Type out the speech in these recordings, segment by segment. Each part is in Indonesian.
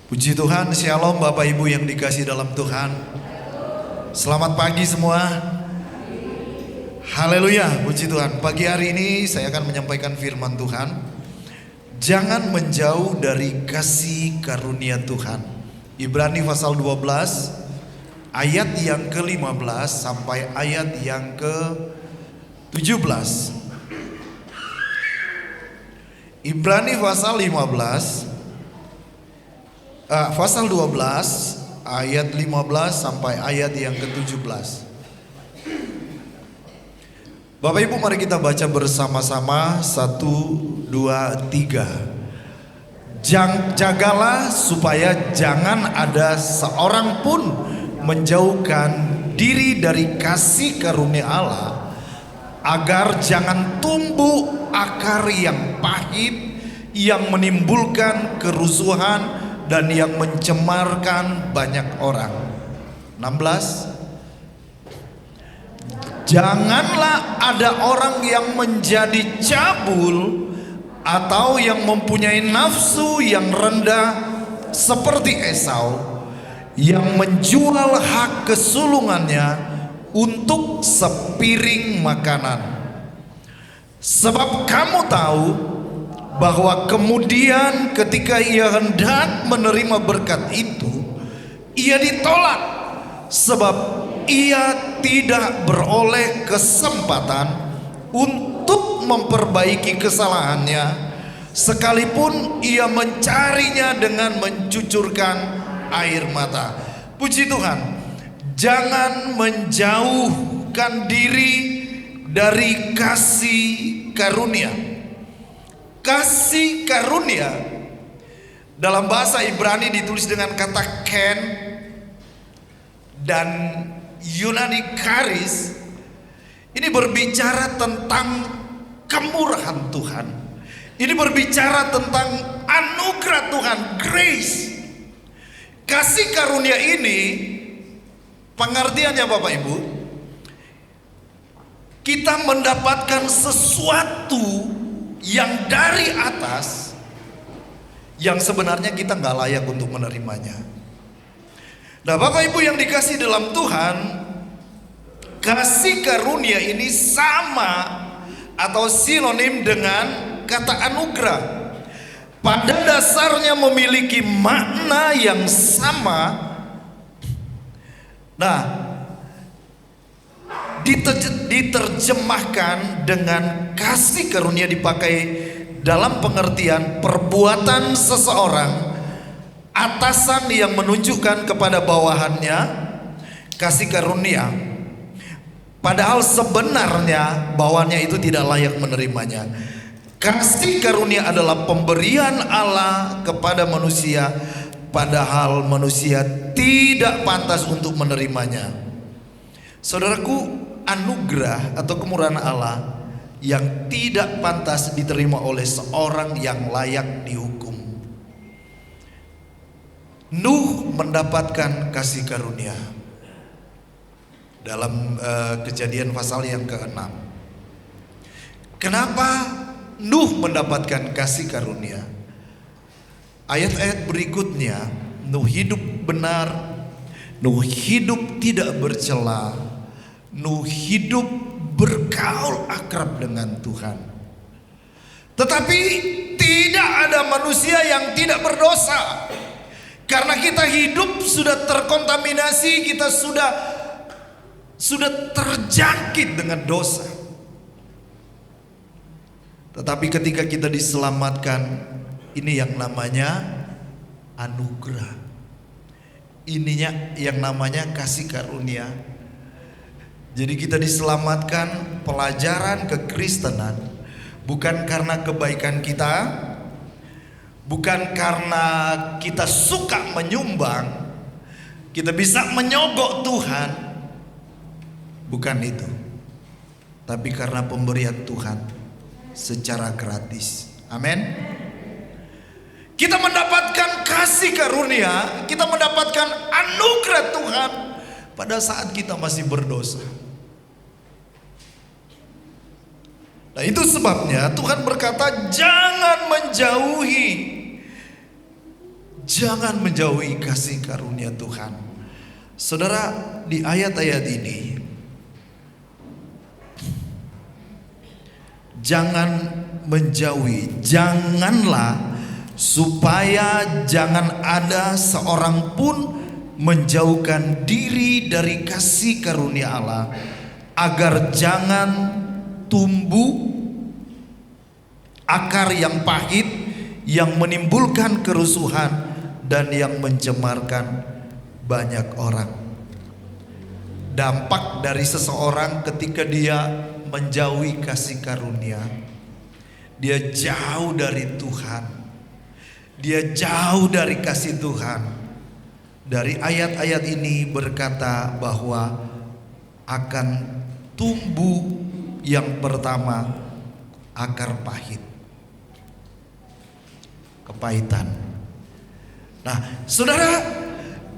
Puji Tuhan, Shalom Bapak Ibu yang dikasih dalam Tuhan. Selamat pagi semua. Haleluya, puji Tuhan. Pagi hari ini saya akan menyampaikan firman Tuhan. Jangan menjauh dari kasih karunia Tuhan. Ibrani pasal 12 ayat yang ke-15 sampai ayat yang ke-17. Ibrani pasal 12 ayat 15 sampai ayat yang ke-17. Bapak Ibu, mari kita baca bersama-sama. 1, 2, 3. Jagalah supaya jangan ada seorang pun menjauhkan diri dari kasih karunia Allah, agar jangan tumbuh akar yang pahit yang menimbulkan kerusuhan dan yang mencemarkan banyak orang. 16. Janganlah ada orang yang menjadi cabul atau yang mempunyai nafsu yang rendah seperti Esau, yang menjual hak kesulungannya untuk sepiring makanan. Sebab kamu tahu bahwa kemudian ketika ia hendak menerima berkat itu, ia ditolak, sebab ia tidak beroleh kesempatan untuk memperbaiki kesalahannya, sekalipun ia mencarinya dengan mencucurkan air mata. Puji Tuhan. Jangan menjauhkan diri dari kasih karunia. Kasih karunia dalam bahasa Ibrani ditulis dengan kata ken dan Yunani charis. Ini berbicara tentang kemurahan Tuhan. Ini berbicara tentang anugerah Tuhan, grace. Kasih karunia ini pengertiannya Bapak Ibu, kita mendapatkan sesuatu yang dari atas yang sebenarnya kita nggak layak untuk menerimanya. Nah, Bapak Ibu yang dikasih dalam Tuhan, kasih karunia ini sama atau sinonim dengan kata anugerah. Pada dasarnya memiliki makna yang sama. Nah, diterjemahkan dengan kasih karunia dipakai dalam pengertian perbuatan seseorang, atasan yang menunjukkan kepada bawahannya kasih karunia, padahal sebenarnya bawahannya itu tidak layak menerimanya. Kasih karunia adalah pemberian Allah kepada manusia, padahal manusia tidak pantas untuk menerimanya. Saudaraku, anugerah atau kemurahan Allah yang tidak pantas diterima oleh seorang yang layak dihukum. Nuh mendapatkan kasih karunia dalam Kejadian pasal yang ke-6. Kenapa Nuh mendapatkan kasih karunia? Ayat-ayat berikutnya, Nuh hidup benar, Nuh hidup tidak bercela, Nuh hidup bergaul akrab dengan Tuhan. Tetapi tidak ada manusia yang tidak berdosa. Karena kita hidup sudah terkontaminasi, kita sudah terjangkit dengan dosa. Tetapi ketika kita diselamatkan, ini yang namanya anugerah. Ininya yang namanya kasih karunia. Jadi kita diselamatkan, pelajaran kekristenan bukan karena kebaikan kita, bukan karena kita suka menyumbang, kita bisa menyogok Tuhan, bukan itu. Tapi karena pemberian Tuhan secara gratis. Amin. Kita mendapatkan kasih karunia, kita mendapatkan anugerah Tuhan pada saat kita masih berdosa. Nah, itu sebabnya Tuhan berkata, jangan menjauhi Jangan menjauhi kasih karunia Tuhan. Saudara, di ayat-ayat ini jangan menjauhi, janganlah, supaya jangan ada seorang pun menjauhkan diri dari kasih karunia Allah, agar jangan tumbuh akar yang pahit yang menimbulkan kerusuhan dan yang mencemarkan banyak orang. Dampak dari seseorang ketika dia menjauhi kasih karunia, dia jauh dari Tuhan, dia jauh dari kasih Tuhan. Dari ayat-ayat ini berkata bahwa akan tumbuh yang pertama akar pahit, kepahitan. Nah, saudara,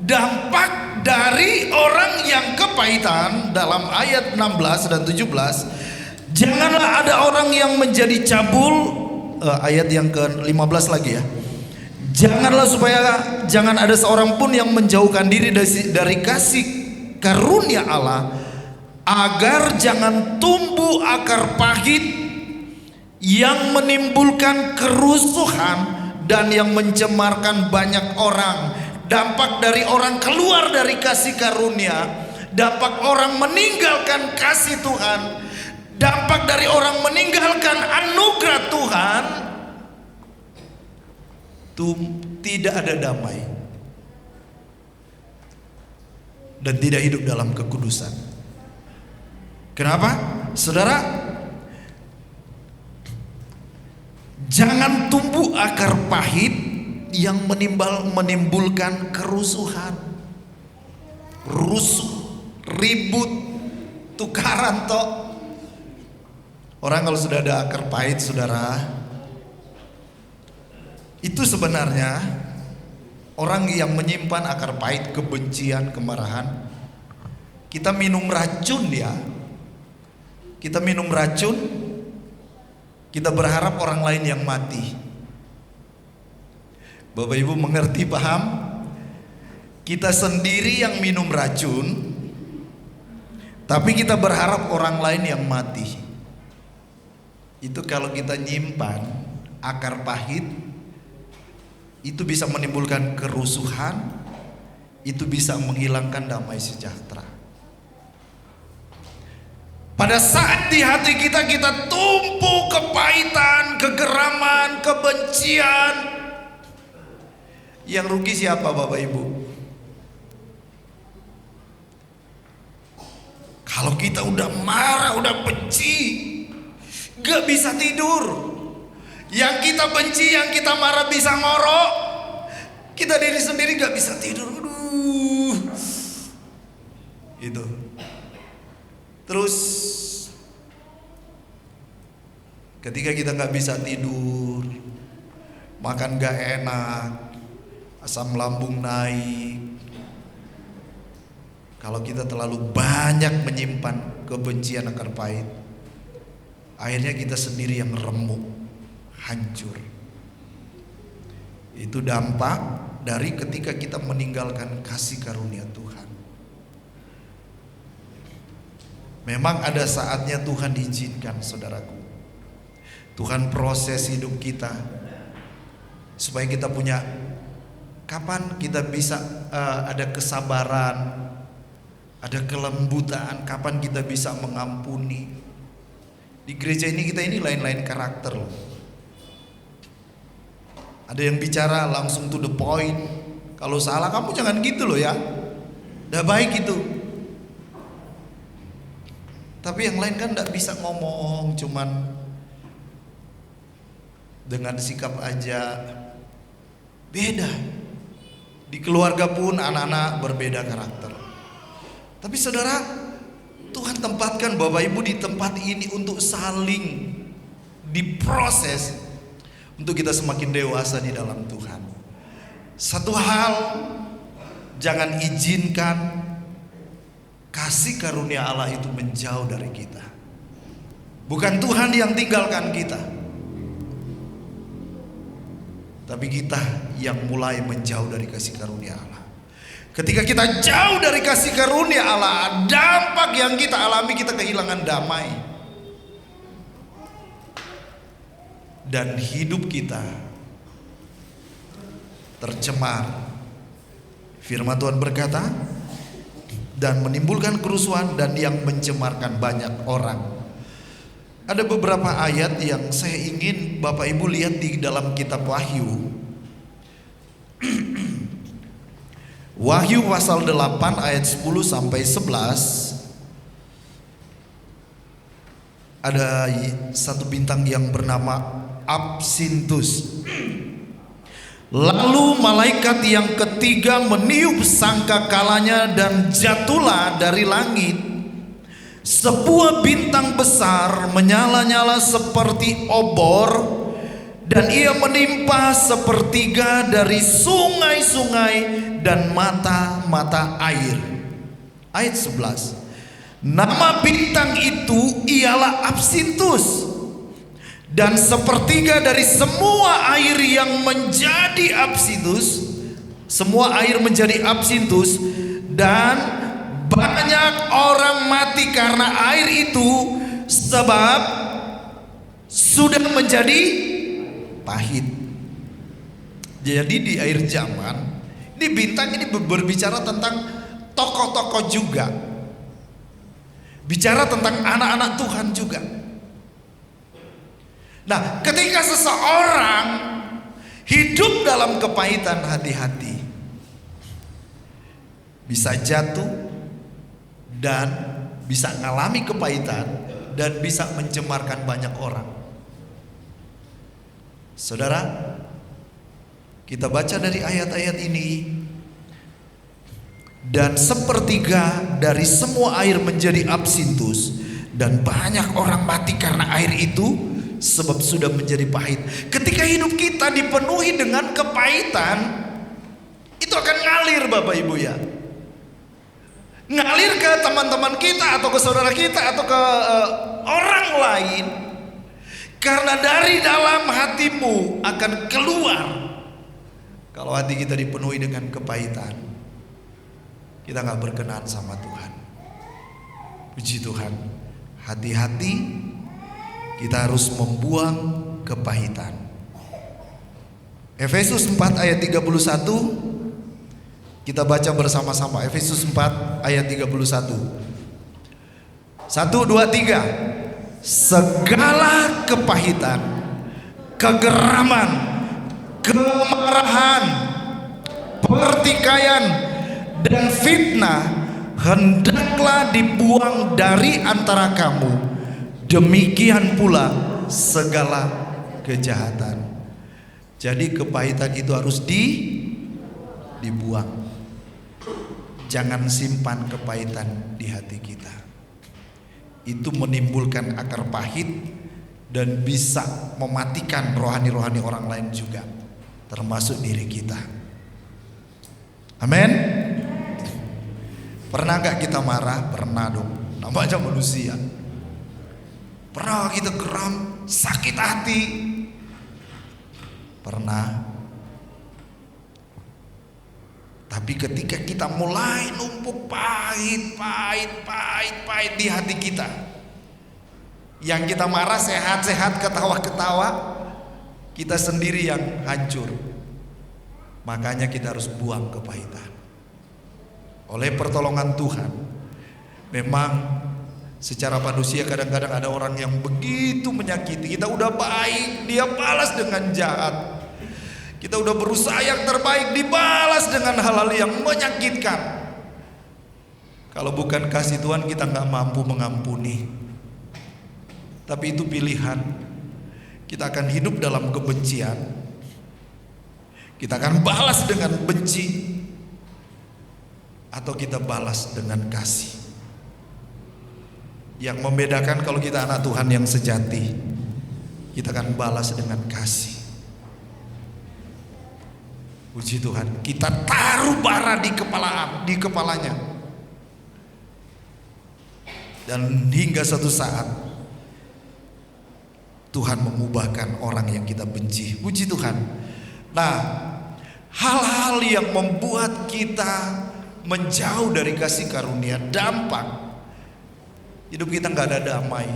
dampak dari orang yang kepahitan dalam ayat 16 dan 17, janganlah ada orang yang menjadi cabul, ayat yang ke-15 lagi ya. Janganlah, supaya jangan ada seorang pun yang menjauhkan diri dari kasih karunia Allah, agar jangan tumbuh akar pahit yang menimbulkan kerusuhan dan yang mencemarkan banyak orang. Dampak dari orang keluar dari kasih karunia, dampak orang meninggalkan kasih Tuhan, dampak dari orang meninggalkan anugerah Tuhan, tidak ada damai dan tidak hidup dalam kekudusan. Kenapa? Saudara, jangan tumbuh akar pahit yang menimbulkan kerusuhan, rusuh, ribut, tukaran toh. Orang kalau sudah ada akar pahit, saudara, itu sebenarnya orang yang menyimpan akar pahit, kebencian, kemarahan. Kita minum racun ya. Kita minum racun, kita berharap orang lain yang mati. Bapak Ibu mengerti, paham? Kita sendiri yang minum racun, tapi kita berharap orang lain yang mati. Itu kalau kita nyimpan akar pahit, itu bisa menimbulkan kerusuhan, itu bisa menghilangkan damai sejahtera. Pada saat di hati kita tumpuk kepahitan, kegeraman, kebencian, yang rugi siapa, Bapak Ibu? Kalau kita udah marah, udah benci, gak bisa tidur. Yang kita benci, yang kita marah bisa ngorok, kita diri sendiri gak bisa tidur. Aduh, itu. Terus ketika kita gak bisa tidur, makan gak enak, asam lambung naik. Kalau kita terlalu banyak menyimpan kebencian, akar pahit, akhirnya kita sendiri yang remuk, hancur. Itu dampak dari ketika kita meninggalkan kasih karunia Tuhan. Memang ada saatnya Tuhan izinkan, saudaraku. Tuhan proses hidup kita supaya kita punya, kapan kita bisa ada kesabaran, ada kelembutan, kapan kita bisa mengampuni. Di gereja ini kita ini lain-lain karakter loh. Ada yang bicara langsung to the point. Kalau salah kamu jangan gitu loh ya, udah baik itu. Tapi yang lain kan gak bisa ngomong, cuman dengan sikap aja. Beda. Di keluarga pun anak-anak berbeda karakter. Tapi saudara, Tuhan tempatkan Bapak Ibu di tempat ini untuk saling diproses, untuk kita semakin dewasa di dalam Tuhan. Satu hal, jangan izinkan kasih karunia Allah itu menjauh dari kita. Bukan Tuhan yang tinggalkan kita, tapi kita yang mulai menjauh dari kasih karunia Allah. Ketika kita jauh dari kasih karunia Allah, dampak yang kita alami, kita kehilangan damai. Dan hidup kita tercemar. Firman Tuhan berkata, dan menimbulkan kerusuhan dan yang mencemarkan banyak orang. Ada beberapa ayat yang saya ingin Bapak Ibu lihat di dalam kitab Wahyu. Wahyu pasal 8 ayat 10 sampai 11. Ada satu bintang yang bernama Absintus. Lalu malaikat yang ketiga meniup sangkakalanya dan jatuhlah dari langit sebuah bintang besar menyala-nyala seperti obor, dan ia menimpa sepertiga dari sungai-sungai dan mata-mata air. Ayat 11. Nama bintang itu ialah Absintus, dan sepertiga dari semua air yang menjadi Absintus, semua air menjadi Absintus, dan banyak orang mati karena air itu, sebab sudah menjadi pahit. Jadi di akhir zaman ini bintang ini berbicara tentang tokoh-tokoh juga, bicara tentang anak-anak Tuhan juga. Nah, ketika seseorang hidup dalam kepahitan, hati-hati, bisa jatuh dan bisa mengalami kepahitan dan bisa mencemarkan banyak orang. Saudara, kita baca dari ayat-ayat ini, dan sepertiga dari semua air menjadi Absintus, dan banyak orang mati karena air itu, sebab sudah menjadi pahit. Ketika hidup kita dipenuhi dengan kepahitan, itu akan ngalir Bapak Ibu ya. Ngalir ke teman-teman kita atau ke saudara kita atau ke orang lain. Karena dari dalam hatimu akan keluar. Kalau hati kita dipenuhi dengan kepahitan, kita gak berkenan sama Tuhan. Puji Tuhan. Hati-hati, kita harus membuang kepahitan. Efesus 4 ayat 31, kita baca bersama-sama. Efesus 4 ayat 31. 1, 2, 3. Segala kepahitan, kegeraman, kemarahan, pertikaian, dan fitnah hendaklah dibuang dari antara kamu. Demikian pula segala kejahatan. Jadi kepahitan itu harus dibuang. Jangan simpan kepahitan di hati kita. Itu menimbulkan akar pahit dan bisa mematikan rohani-rohani orang lain juga, termasuk diri kita. Amin. Pernah gak kita marah? Pernah dong. Namanya manusia. Pernah kita geram, sakit hati? Pernah. Tapi ketika kita mulai numpuk pahit di hati kita, yang kita marah sehat-sehat, ketawa-ketawa, kita sendiri yang hancur. Makanya kita harus buang kepahitan. Oleh pertolongan Tuhan, memang secara manusia kadang-kadang ada orang yang begitu menyakiti. Kita udah baik, dia balas dengan jahat. Kita udah berusaha yang terbaik, dibalas dengan hal-hal yang menyakitkan. Kalau bukan kasih Tuhan, kita gak mampu mengampuni. Tapi itu pilihan. Kita akan hidup dalam kebencian, kita akan balas dengan benci, atau kita balas dengan kasih. Yang membedakan kalau kita anak Tuhan yang sejati, kita akan balas dengan kasih. Puji Tuhan, kita taruh bara di kepalanya. Dan hingga suatu saat Tuhan mengubahkan orang yang kita benci. Puji Tuhan, Nah, hal-hal yang membuat kita menjauh dari kasih karunia, dampak hidup kita nggak ada damai.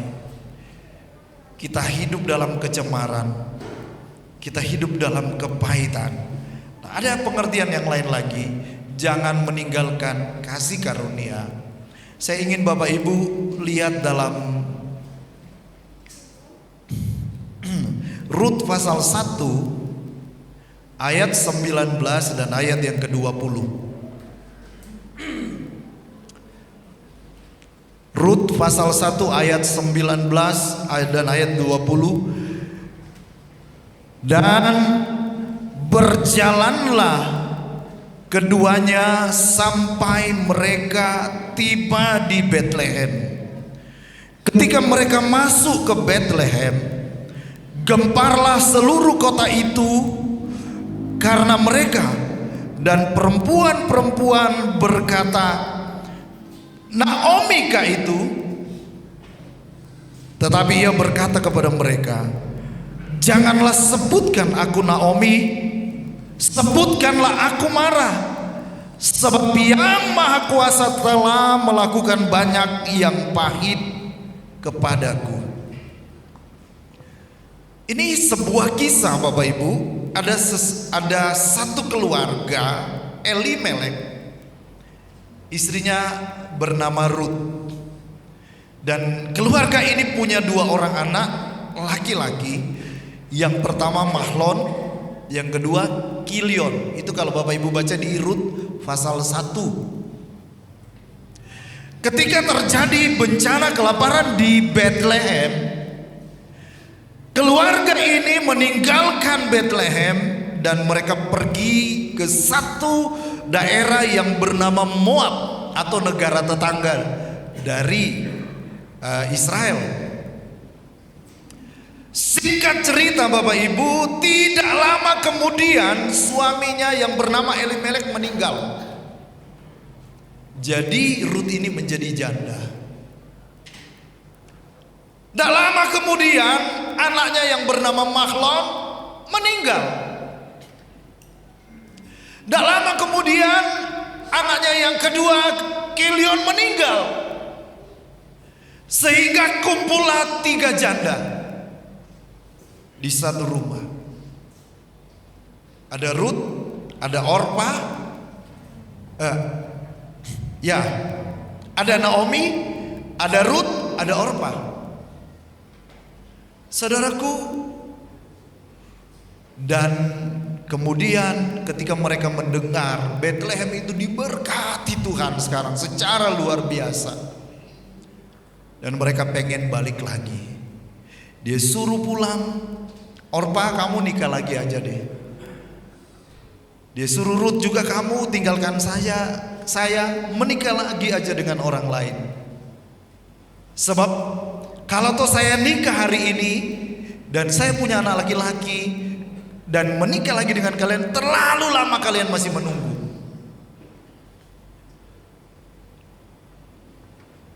Kita hidup dalam kecemaran, kita hidup dalam kepahitan. Nah, ada pengertian yang lain lagi, jangan meninggalkan kasih karunia. Saya ingin Bapak Ibu lihat dalam Rut pasal 1 ayat 19 dan ayat yang ke-20. Rut pasal 1 ayat 19 dan ayat 20. Dan berjalanlah keduanya sampai mereka tiba di Betlehem. Ketika mereka masuk ke Betlehem, gemparlah seluruh kota itu karena mereka, dan perempuan-perempuan berkata, Naomi kah itu? Tetapi ia berkata kepada mereka, janganlah sebutkan aku Naomi, sebutkanlah aku Mara, sebab Yang Maha Kuasa telah melakukan banyak yang pahit kepadaku. Ini sebuah kisah Bapak Ibu. Ada satu keluarga, Elimelek, istrinya bernama Rut, dan keluarga ini punya 2 orang anak laki-laki. Yang pertama Mahlon, yang kedua Kilion. Itu kalau Bapak Ibu baca di Rut pasal 1. Ketika terjadi bencana kelaparan di Betlehem, keluarga ini meninggalkan Betlehem dan mereka pergi ke satu daerah yang bernama Moab atau negara tetangga dari Israel. Singkat cerita Bapak Ibu, tidak lama kemudian suaminya yang bernama Elimelek meninggal. Jadi Rut ini menjadi janda. Tak lama kemudian anaknya yang bernama Mahlon meninggal. Tak lama kemudian anaknya yang kedua Kilion meninggal. Sehingga kumpullah 3 janda di satu rumah. Ada Rut, ada Orpa, ada Naomi, ada Rut, ada Orpa. Saudaraku, dan kemudian ketika mereka mendengar Betlehem itu diberkati Tuhan sekarang secara luar biasa, dan mereka pengen balik lagi. Dia suruh pulang, Orpa kamu nikah lagi aja deh. Dia suruh Rut juga, kamu tinggalkan saya menikah lagi aja dengan orang lain. Sebab kalau toh saya nikah hari ini dan saya punya anak laki-laki dan menikah lagi dengan kalian, terlalu lama kalian masih menunggu.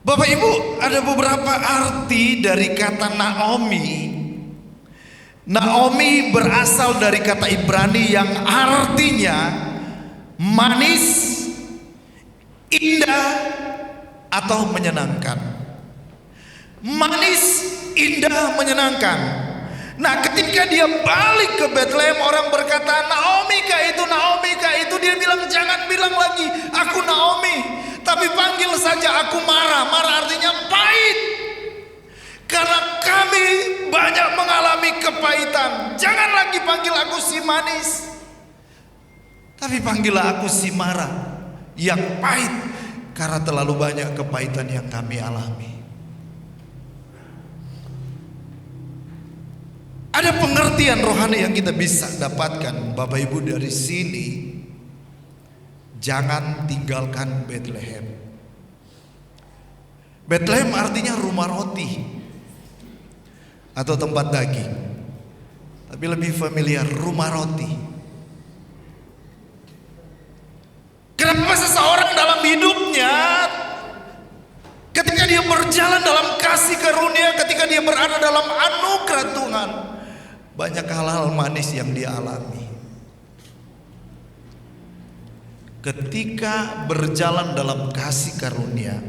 Bapak Ibu, ada beberapa arti dari kata Naomi. Naomi berasal dari kata Ibrani yang artinya manis, indah, atau menyenangkan. Manis, indah, menyenangkan. Nah, ketika dia balik ke Betlehem, orang berkata, Naomi kah itu, Naomi kah itu? Dia bilang, jangan bilang lagi aku Naomi, tapi panggil saja aku Mara. Mara artinya pahit, karena kami banyak mengalami kepahitan. Jangan lagi panggil aku si manis, tapi panggillah aku si Mara yang pahit, karena terlalu banyak kepahitan yang kami alami. Ada pengertian rohani yang kita bisa dapatkan Bapak Ibu dari sini. Jangan tinggalkan Betlehem. Betlehem artinya rumah roti atau tempat daging, tapi lebih familiar rumah roti. Kenapa seseorang dalam hidupnya, ketika dia berjalan dalam kasih karunia, ketika dia berada dalam anugerah Tuhan, banyak hal-hal manis yang dia alami. ketika berjalan dalam kasih karunia,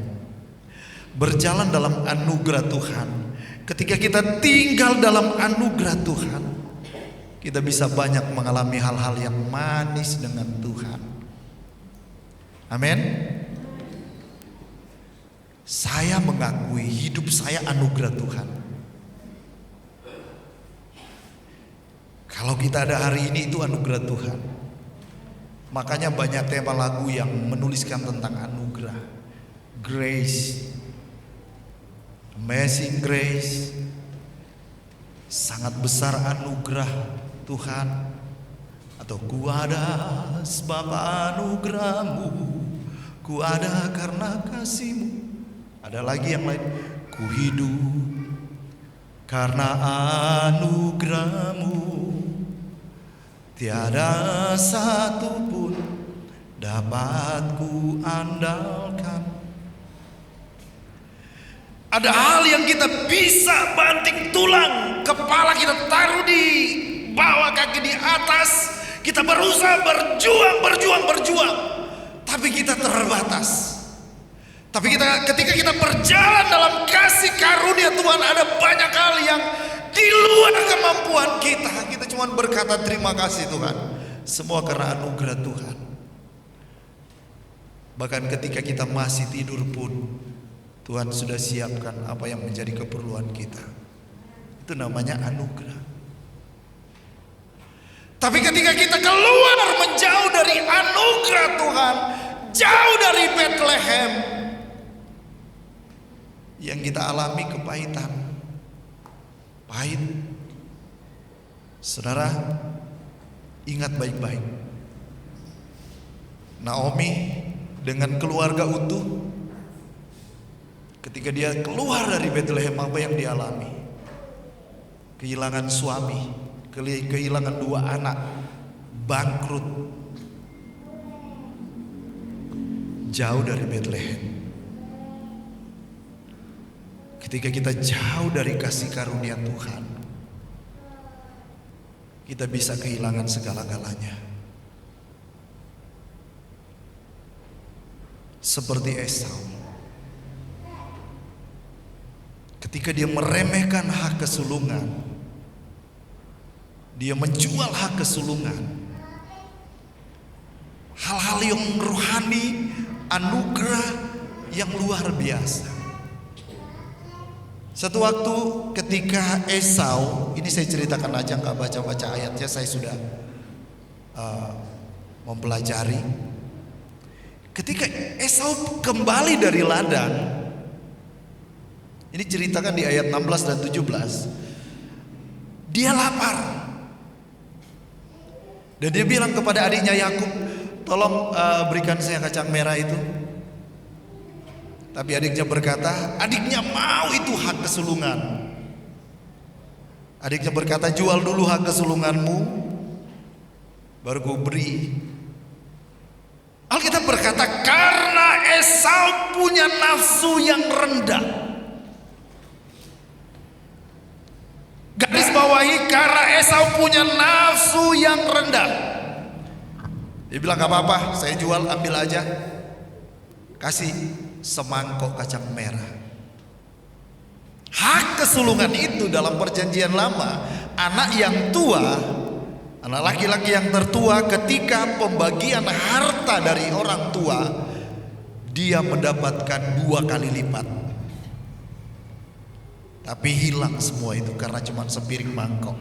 berjalan dalam anugerah Tuhan, ketika kita tinggal dalam anugerah Tuhan, kita bisa banyak mengalami hal-hal yang manis dengan Tuhan. Amin. Saya mengakui hidup saya anugerah Tuhan. Kalau kita ada hari ini itu anugerah Tuhan. Makanya banyak tema lagu yang menuliskan tentang anugerah. Grace, Amazing Grace, sangat besar anugerah Tuhan. Atau ku ada sebab anugerahmu, ku ada karena kasihmu. Ada lagi yang lain, ku hidup karena anugerahmu, tiada satu pun dapat ku andalkan. Ada hal yang kita bisa banting tulang, kepala kita taruh di bawah, kaki di atas. Kita berusaha berjuang, tapi kita terbatas. Tapi ketika kita berjalan dalam kasih karunia Tuhan, ada banyak hal yang di luar kemampuan kita. Kita cuma berkata terima kasih Tuhan. Semua karena anugerah Tuhan. Bahkan ketika kita masih tidur pun, Tuhan sudah siapkan apa yang menjadi keperluan kita. Itu namanya anugerah. Tapi ketika kita keluar menjauh dari anugerah Tuhan, jauh dari Bethlehem, yang kita alami kepahitan. Pahit. Saudara, ingat baik-baik. Naomi dengan keluarga utuh, ketika dia keluar dari Bethlehem, apa yang dialami? Kehilangan suami, kehilangan 2 anak, bangkrut, jauh dari Bethlehem. Ketika kita jauh dari kasih karunia Tuhan, kita bisa kehilangan segala-galanya. Seperti Esau, ketika dia meremehkan hak kesulungan, dia menjual hak kesulungan, hal-hal yang rohani, anugerah yang luar biasa. Satu waktu ketika Esau, ini saya ceritakan aja, nggak baca-baca ayatnya, saya sudah mempelajari. Ketika Esau kembali dari ladang, ini ceritakan di ayat 16 dan 17, dia lapar. Dan dia bilang kepada adiknya Yakub, tolong berikan saya kacang merah itu. Tapi adiknya berkata, adiknya mau itu hak kesulungan. Adiknya berkata, jual dulu hak kesulunganmu, baru gue beri. Alkitab berkata, karena Esau punya nafsu yang rendah. Garis bawahi, karena Esau punya nafsu yang rendah. Dia bilang, gak apa-apa, saya jual, ambil aja. Kasih semangkok kacang merah. Hak kesulungan itu dalam perjanjian lama, anak yang tua, anak laki-laki yang tertua, ketika pembagian harta dari orang tua, dia mendapatkan 2 kali lipat. Tapi hilang semua itu karena cuma sepiring mangkok.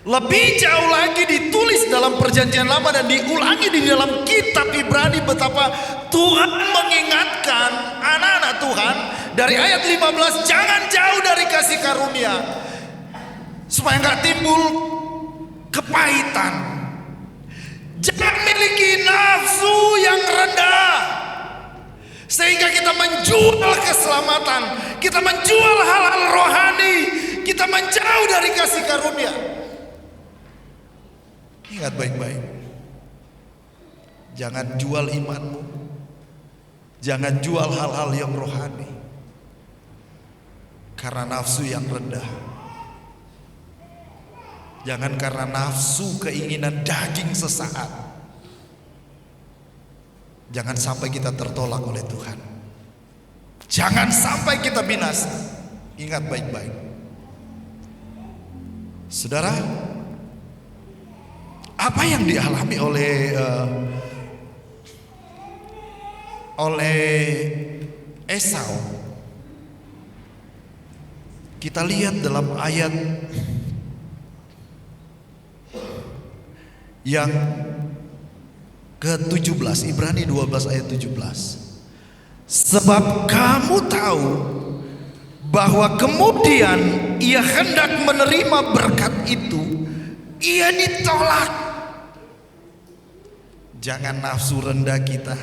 Lebih jauh lagi ditulis dalam perjanjian lama dan diulangi di dalam kitab Ibrani, betapa Tuhan mengingatkan anak-anak Tuhan dari ayat 15, jangan jauh dari kasih karunia supaya nggak timbul kepahitan. Jangan miliki nafsu yang rendah sehingga kita menjual keselamatan, kita menjual hal-hal rohani, kita menjauh dari kasih karunia. Ingat baik-baik, jangan jual imanmu, jangan jual hal-hal yang rohani karena nafsu yang rendah. Jangan karena nafsu keinginan daging sesaat. Jangan sampai kita tertolak oleh Tuhan. Jangan sampai kita binasa. Ingat baik-baik. Saudara, apa yang dialami oleh Esau, kita lihat dalam ayat yang ke-17, Ibrani 12 ayat 17. Sebab kamu tahu bahwa kemudian ia hendak menerima berkat itu, ia ditolak. Jangan nafsu rendah kita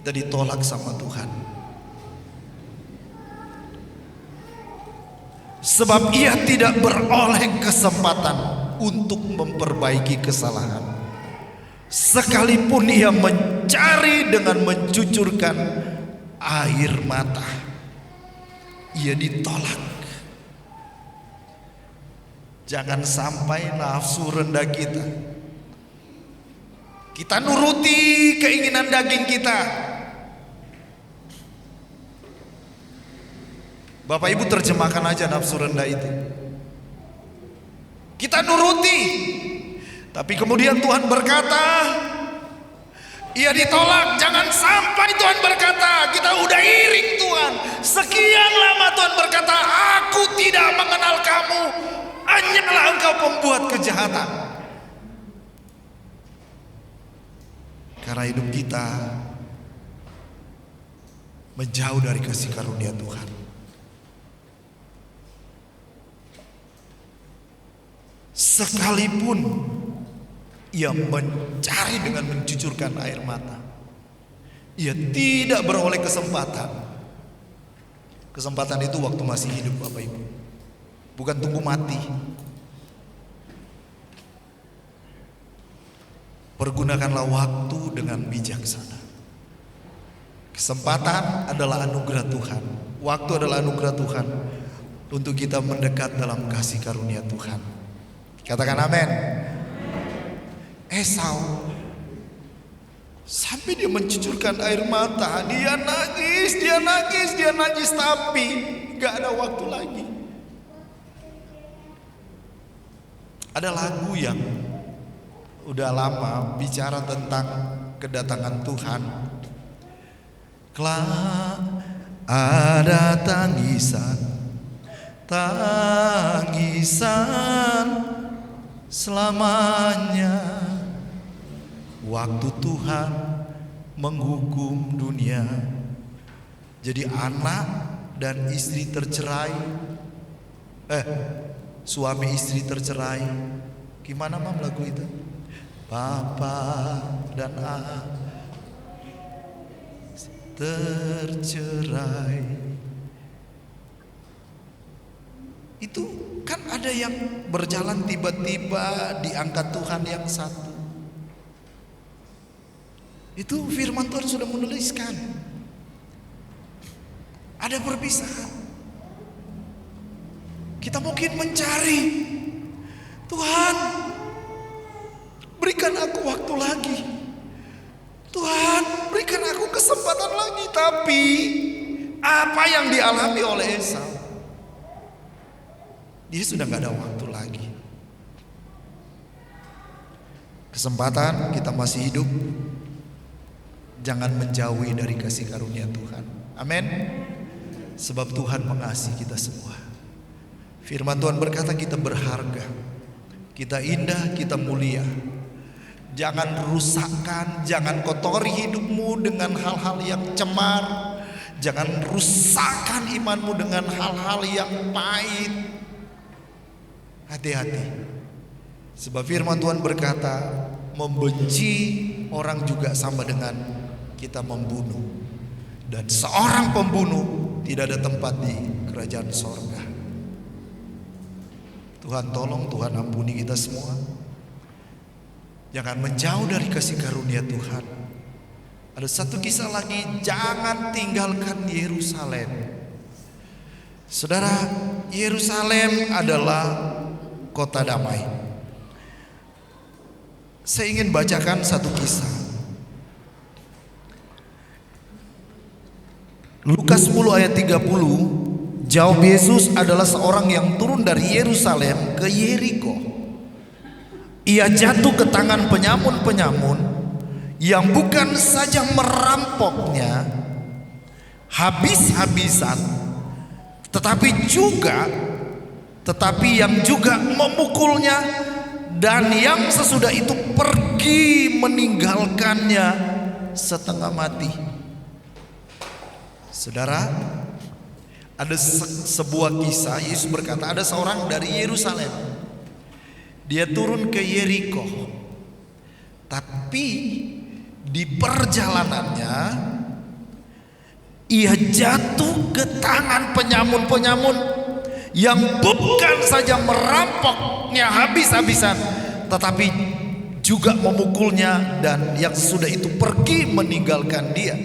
ditolak sama Tuhan. Sebab ia tidak beroleh kesempatan untuk memperbaiki kesalahan, sekalipun ia mencari dengan mencucurkan air mata, ia ditolak. Jangan sampai nafsu rendah kita nuruti keinginan daging kita. Bapak Ibu terjemahkan aja nafsu rendah itu. Kita nuruti, tapi kemudian Tuhan berkata, ia ditolak. Jangan sampai Tuhan berkata, kita udah iring Tuhan, sekian lama Tuhan berkata, aku tidak mengenal kamu, hanyalah engkau pembuat kejahatan. Karena hidup kita menjauh dari kasih karunia Tuhan. Sekalipun ia mencari dengan mencucurkan air mata, ia tidak beroleh kesempatan. Kesempatan itu waktu masih hidup, Bapak Ibu, bukan tunggu mati. Pergunakanlah waktu dengan bijaksana. Kesempatan adalah anugerah Tuhan. Waktu adalah anugerah Tuhan untuk kita mendekat dalam kasih karunia Tuhan. Katakan amin. Esau sampai dia mencucurkan air mata, dia nangis, tapi gak ada waktu lagi. Ada lagu yang udah lama bicara tentang kedatangan Tuhan. Kelak ada tangisan selamanya, waktu Tuhan menghukum dunia. Jadi anak dan istri tercerai, suami istri tercerai. Gimana Mam lagu itu? Papa dan tercerai. Itu kan ada yang berjalan tiba-tiba diangkat Tuhan yang satu. Itu firman Tuhan sudah menuliskan. Ada perpisahan. Kita mungkin mencari, Tuhan berikan aku waktu lagi, Tuhan berikan aku kesempatan lagi. Tapi apa yang dialami oleh Esau, dia sudah gak ada waktu lagi. Kesempatan kita masih hidup, jangan menjauhi dari kasih karunia Tuhan. Amin. Sebab Tuhan mengasihi kita semua. Firman Tuhan berkata kita berharga, kita indah, kita mulia. Jangan rusakkan, jangan kotori hidupmu dengan hal-hal yang cemar. Jangan rusakkan imanmu dengan hal-hal yang pahit. Hati-hati. Sebab firman Tuhan berkata, membenci orang juga sama dengan kita membunuh. Dan seorang pembunuh tidak ada tempat di kerajaan sorga. Tuhan tolong, Tuhan ampuni kita semua. Jangan menjauh dari kasih karunia Tuhan. Ada satu kisah lagi, jangan tinggalkan Yerusalem. Saudara, Yerusalem adalah kota damai. Saya ingin bacakan satu kisah. Lukas 10 ayat 30, jawab Yesus adalah seorang yang turun dari Yerusalem ke Yeriko. Ia jatuh ke tangan penyamun-penyamun yang bukan saja merampoknya habis-habisan, tetapi yang juga memukulnya, dan yang sesudah itu pergi meninggalkannya setengah mati. Saudara, ada sebuah kisah. Yesus berkata, ada seorang dari Yerusalem, dia turun ke Yeriko, tapi di perjalanannya ia jatuh ke tangan penyamun-penyamun yang bukan saja merampoknya habis-habisan, tetapi juga memukulnya, dan yang sudah itu pergi meninggalkan dia.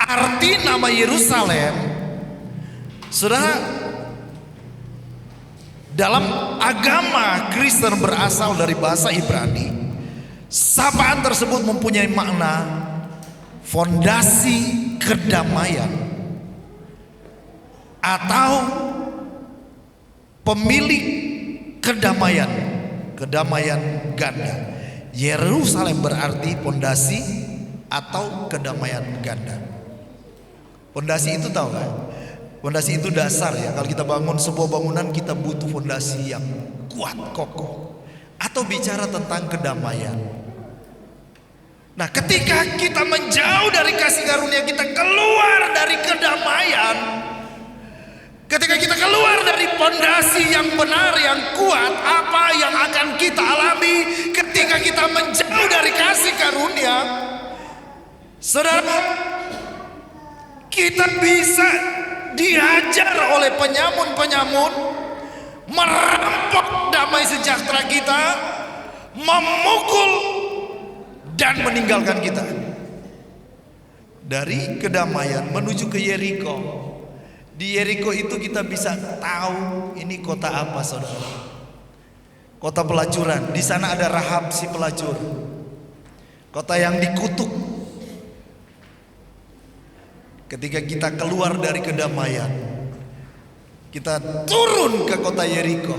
Arti nama Yerusalem, saudara, dalam agama Kristen berasal dari bahasa Ibrani. Sapaan tersebut mempunyai makna fondasi kedamaian atau pemilik kedamaian, kedamaian ganda. Yerusalem berarti fondasi atau kedamaian ganda. Fondasi itu tahu kan? Fondasi itu dasar ya. Kalau kita bangun sebuah bangunan, kita butuh fondasi yang kuat, kokoh. Atau bicara tentang kedamaian. Nah, ketika kita menjauh dari kasih karunia, kita keluar dari kedamaian, ketika kita keluar dari fondasi yang benar, yang kuat, apa yang akan kita alami ketika kita menjauh dari kasih karunia? Saudara, kita bisa dihajar oleh penyamun-penyamun, merampok damai sejahtera kita, memukul dan meninggalkan kita. Dari kedamaian menuju ke Yeriko. Di Yeriko itu kita bisa tahu ini kota apa, saudara? Kota pelacuran. Di sana ada Rahab si pelacur. Kota yang dikutuk. Ketika kita keluar dari kedamaian, kita turun ke kota Yeriko.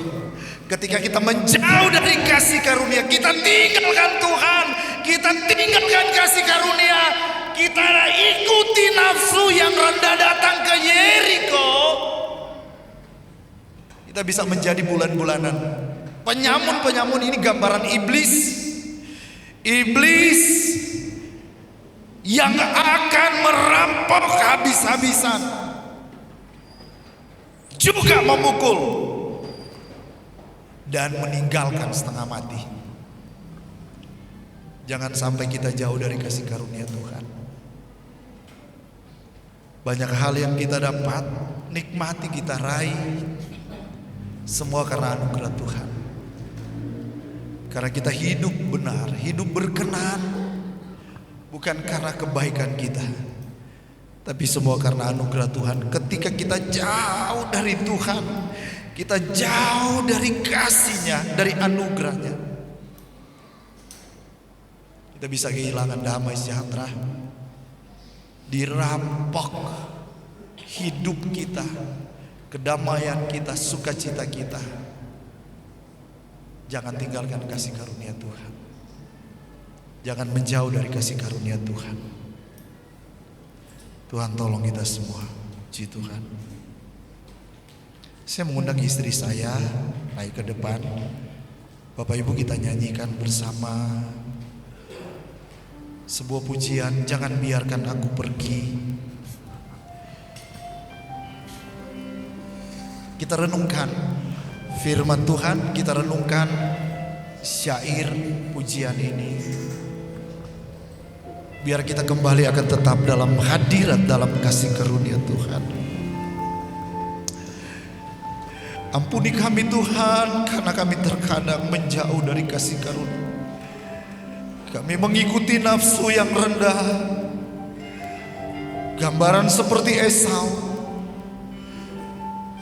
Ketika kita menjauh dari kasih karunia, kita tinggalkan Tuhan, kita tinggalkan kasih karunia, kita ikuti nafsu yang rendah datang ke Yeriko, kita bisa menjadi bulan-bulanan. Penyamun-penyamun ini gambaran iblis. Iblis yang akan merampok habis-habisan, juga memukul dan meninggalkan setengah mati. Jangan sampai kita jauh dari kasih karunia Tuhan. Banyak hal yang kita dapat, nikmati, kita raih, semua karena anugerah Tuhan. Karena kita hidup benar, hidup berkenan, bukan karena kebaikan kita, tapi semua karena anugerah Tuhan. Ketika kita jauh dari Tuhan, kita jauh dari kasih-Nya, dari anugerah-Nya, kita bisa kehilangan damai sejahtera, dirampok hidup kita, kedamaian kita, sukacita kita. Jangan tinggalkan kasih karunia Tuhan. Jangan menjauh dari kasih karunia Tuhan. Tuhan tolong kita semua. Puji Tuhan. Saya mengundang istri saya naik ke depan. Bapak Ibu, kita nyanyikan bersama sebuah pujian, jangan biarkan aku pergi. Kita renungkan firman Tuhan, kita renungkan syair pujian ini. Biar kita kembali akan tetap dalam hadirat, dalam kasih karunia Tuhan. Ampuni kami Tuhan, karena kami terkadang menjauh dari kasih karunia. Kami mengikuti nafsu yang rendah, gambaran seperti Esau.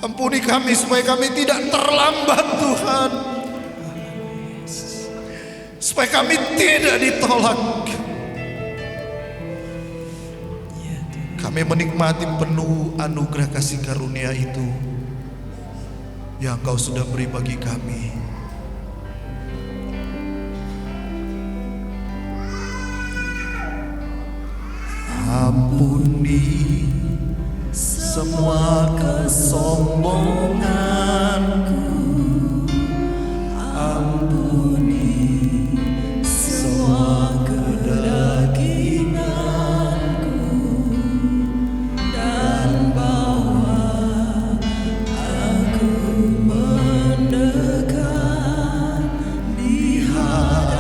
Ampuni kami supaya kami tidak terlambat Tuhan, supaya kami tidak ditolak. Kami menikmati penuh anugerah kasih karunia itu yang Kau sudah beri bagi kami. Ampuni semua kesombonganku, ampuni semua kedaginganku, dan bawa aku mendekat di hadapan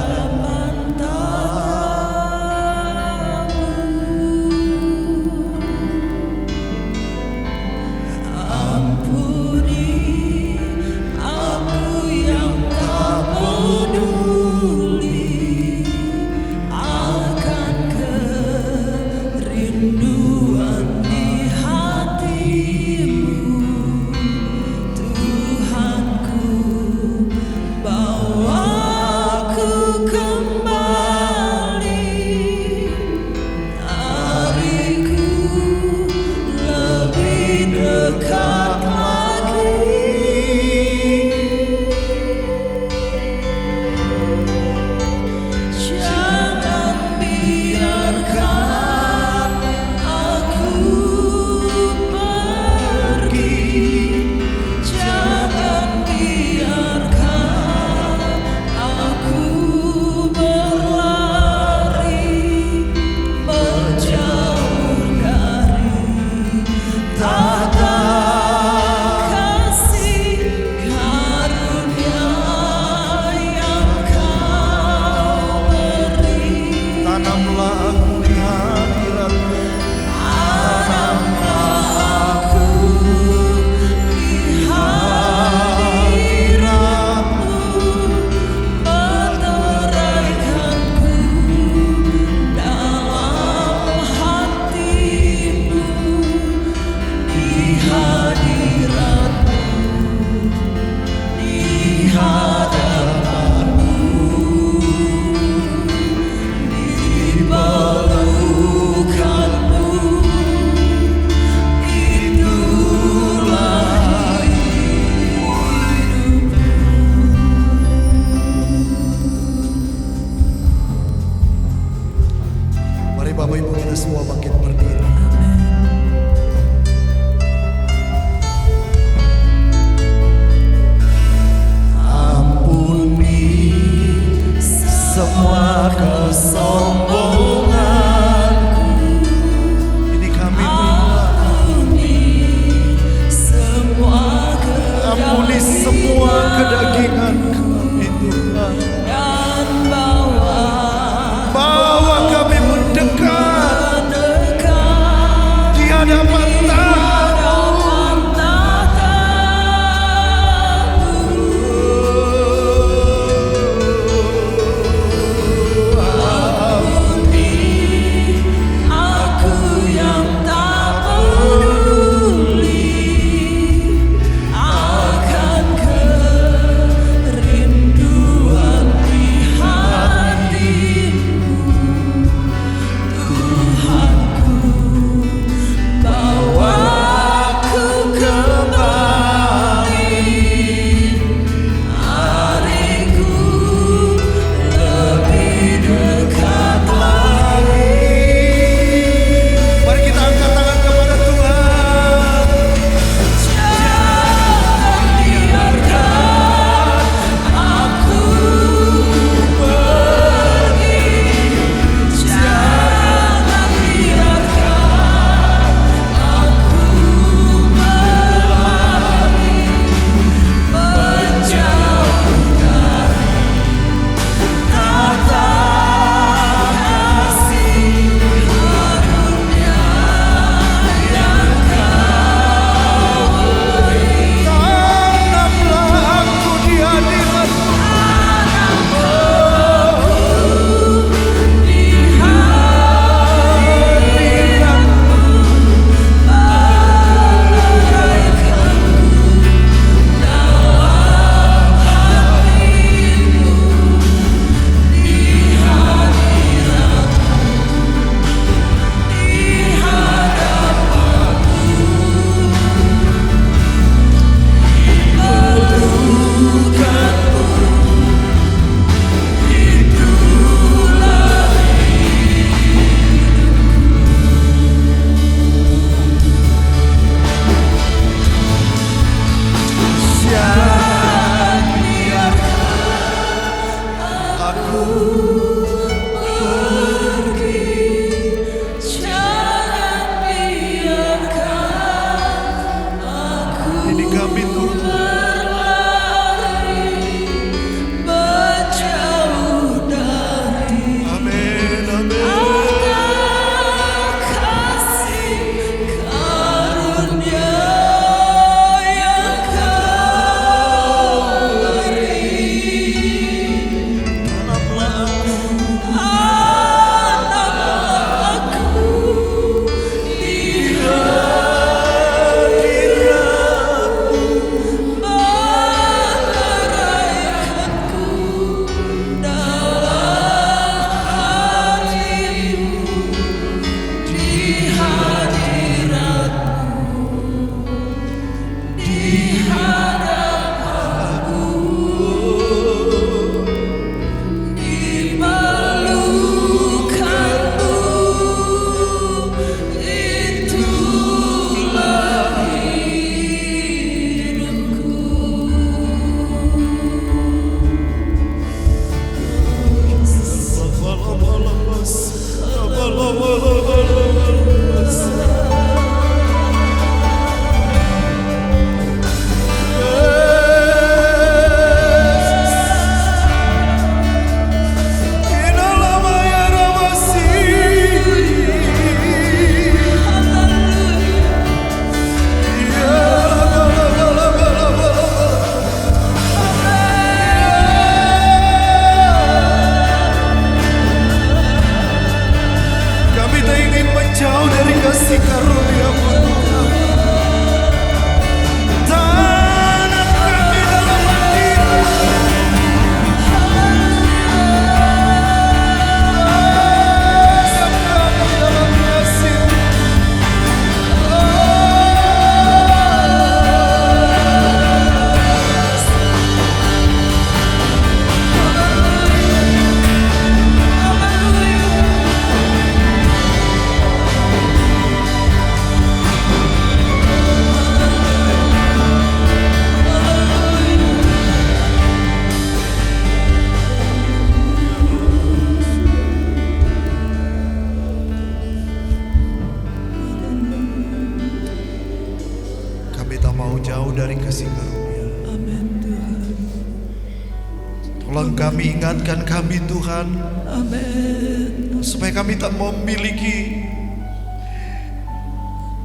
Tolong kami, ingatkan kami Tuhan. Amin. Supaya kami tak memiliki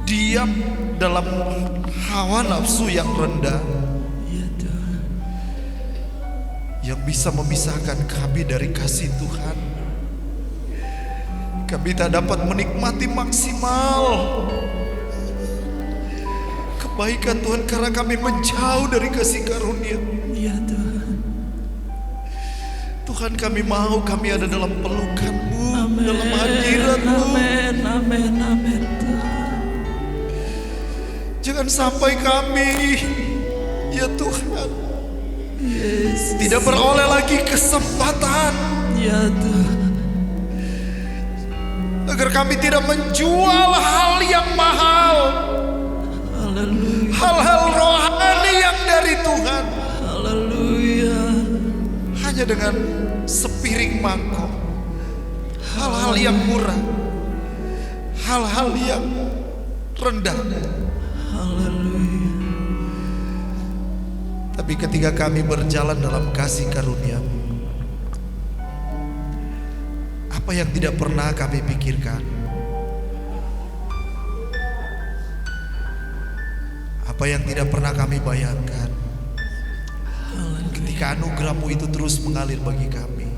diam dalam hawa nafsu yang rendah, Ya Tuhan. yang bisa memisahkan kami dari kasih Tuhan. Kami tak dapat menikmati maksimal kebaikan Tuhan karena kami menjauh dari kasih karunia. Ya Tuhan. Tuhan, kami mau kami ada dalam pelukan-Mu, Amin. dalam hadirat-Mu. Amin. Amin. Amin Tuhan. Jangan sampai kami, ya Tuhan, Yes. tidak beroleh lagi kesempatan Ya Tuhan. agar kami tidak menjual hal yang mahal, Haleluya. hal-hal rohani yang dari Tuhan, Haleluya. hanya dengan sepiring mangkok. Hal-hal yang murah, hal-hal yang rendah. Haleluya. Tapi ketika kami berjalan dalam kasih karunia-Mu, apa yang tidak pernah kami pikirkan, apa yang tidak pernah kami bayangkan, ketika anugerah-Mu itu terus mengalir bagi kami,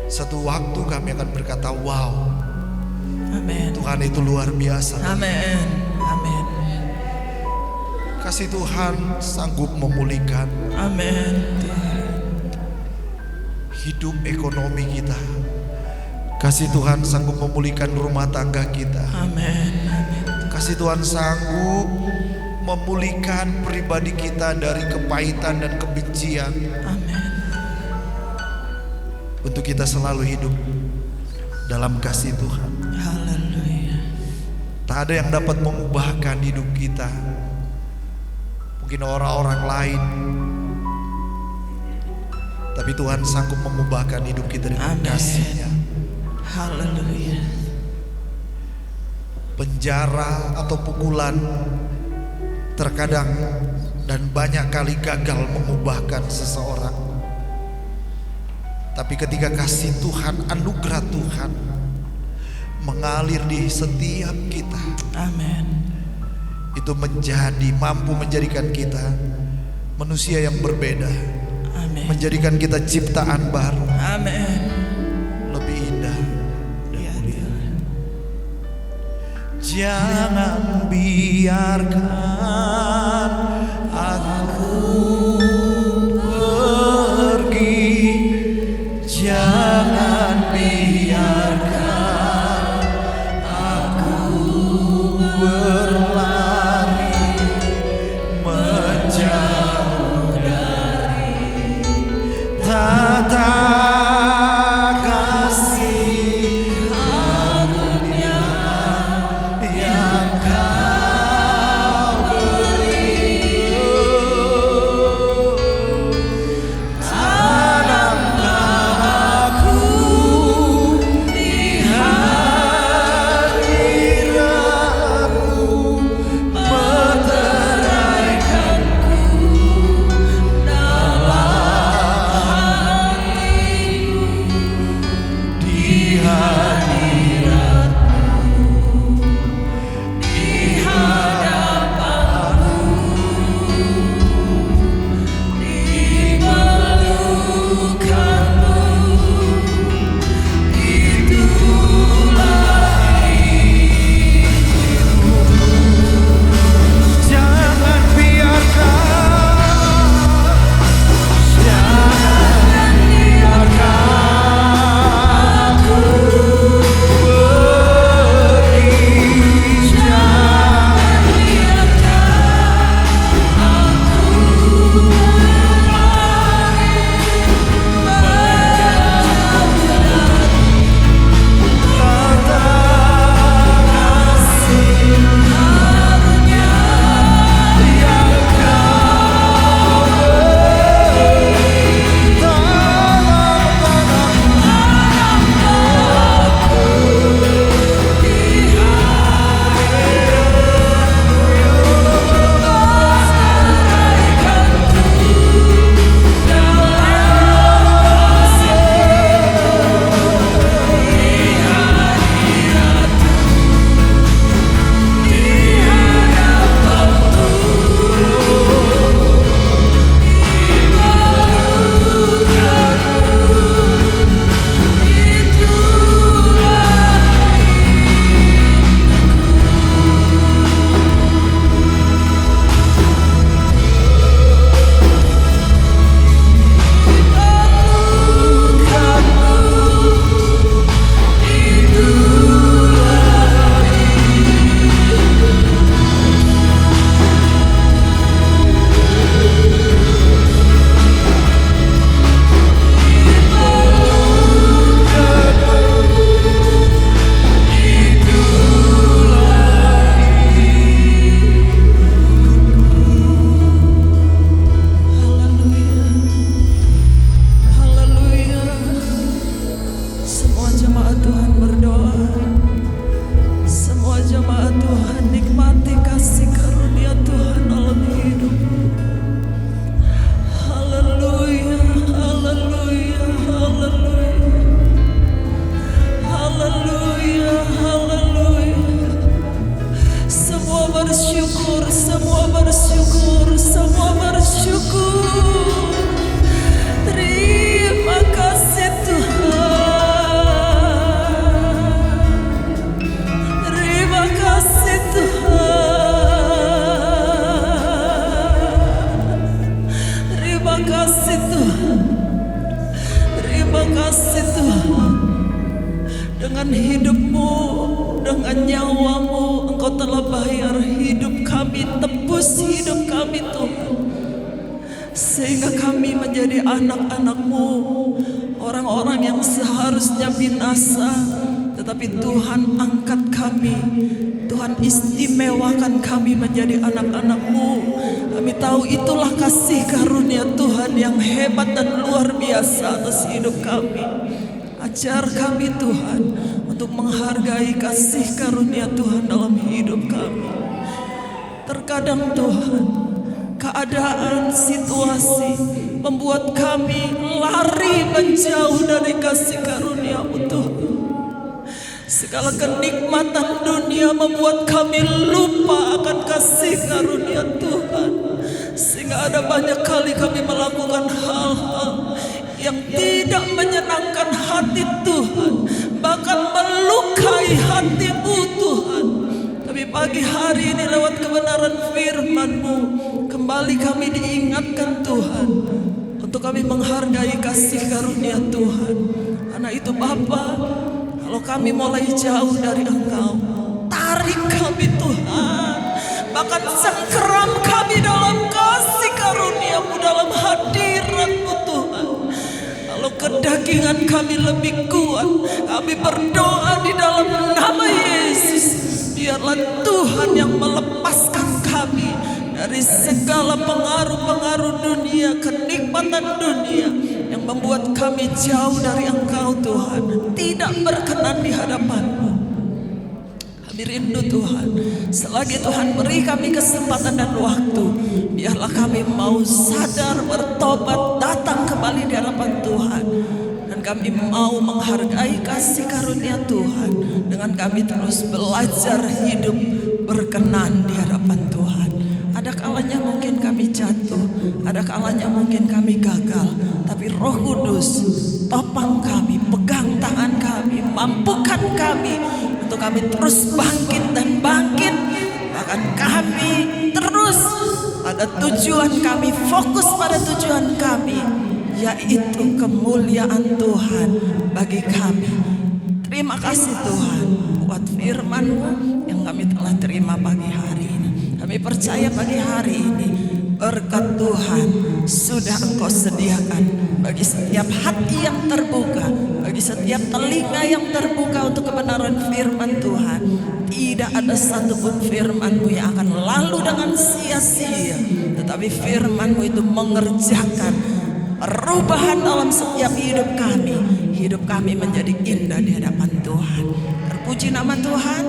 satu waktu kami akan berkata, wow, Amin. Tuhan itu luar biasa. Amin. Amin. Kasih Tuhan sanggup memulihkan Amin. hidup ekonomi kita. Kasih Tuhan sanggup memulihkan rumah tangga kita. Amin. Kasih Tuhan sanggup memulihkan pribadi kita dari kepahitan dan kebencian, Amin. untuk kita selalu hidup dalam kasih Tuhan. Haleluya. Tak ada yang dapat mengubahkan hidup kita. Mungkin orang-orang lain, tapi Tuhan sanggup mengubahkan hidup kita dengan Amin. kasih-Nya. Haleluya. Penjara atau pukulan terkadang dan banyak kali gagal mengubahkan seseorang. Tapi ketika kasih Tuhan, anugerah Tuhan mengalir di setiap kita, Amin. itu mampu menjadikan kita manusia yang berbeda, Amin. menjadikan kita ciptaan baru, Amin. lebih indah dan Ya mulia. Tuhan. Jangan biarkan aku pergi, jangan biarkan aku berlari menjauh dari tata kasih karunia yang Kau beri. kasih Tuhan. Terima kasih Tuhan. Dengan hidupmu, dengan nyawamu, Engkau telah bayar hidup kami, tebus hidup kami Tuhan. Sehingga kami menjadi anak-anak-Mu, orang-orang yang seharusnya binasa, tetapi Tuhan angkat kami. Tuhan istimewakan kami menjadi anak-anak-Mu. Kami tahu itulah kasih karunia Tuhan yang hebat dan luar biasa atas hidup kami. Ajar kami Tuhan untuk menghargai kasih karunia Tuhan dalam hidup kami. Terkadang Tuhan, keadaan, situasi membuat kami lari menjauh dari kasih karunia-Mu Tuhan. Segala kenikmatan dunia membuat kami lupa akan kasih karunia Tuhan. Sehingga ada banyak kali kami melakukan hal-hal yang tidak menyenangkan hati Tuhan, bahkan melukai hati-Mu Tuhan. Tapi pagi hari ini lewat kebenaran firman-Mu, kembali kami diingatkan Tuhan untuk kami menghargai kasih karunia Tuhan. Karena itu Bapa, kalau kami mulai jauh dari Engkau, tarik kami Tuhan, bahkan sengkeram kami dalam kasih karunia-Mu, dalam hadirat-Mu Tuhan. Kalau kedagingan kami lebih kuat, kami berdoa di dalam nama Yesus, biarlah Tuhan yang melepaskan kami dari segala pengaruh-pengaruh dunia, kenikmatan dunia yang membuat kami jauh dari Engkau Tuhan, tidak berkenan di hadapan-Mu. Kami rindu Tuhan, selagi Tuhan beri kami kesempatan dan waktu, biarlah kami mau sadar, bertobat, datang kembali di hadapan Tuhan. Dan kami mau menghargai kasih karunia Tuhan dengan kami terus belajar hidup berkenan di hadapan Tuhan. Ada kalanya mungkin kami jatuh, ada kalanya mungkin kami gagal, tapi Roh Kudus topang kami, pegang tangan kami, mampukan kami untuk kami terus bangkit dan bangkit. Bahkan kami terus pada tujuan kami, fokus pada tujuan kami, yaitu kemuliaan Tuhan bagi kami. Terima kasih Tuhan buat firman-Mu yang kami telah terima pagi hari ini. Kami percaya pagi hari ini berkat Tuhan sudah Engkau sediakan bagi setiap hati yang terbuka, bagi setiap telinga yang terbuka untuk kebenaran firman Tuhan. Tidak ada satupun firman-Mu yang akan lalu dengan sia-sia, tetapi firman-Mu itu mengerjakan perubahan dalam setiap hidup kami. Hidup kami menjadi indah di hadapan Tuhan. Terpuji nama Tuhan.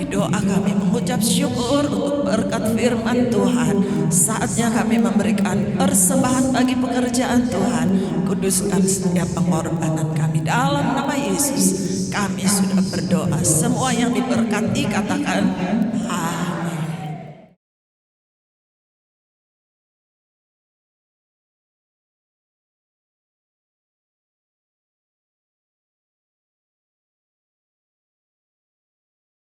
Doa kami mengucap syukur untuk berkat firman Tuhan. Saatnya kami memberikan persembahan bagi pekerjaan Tuhan. Kuduskan setiap pengorbanan kami dalam nama Yesus. Kami sudah berdoa. Semua yang diberkati katakan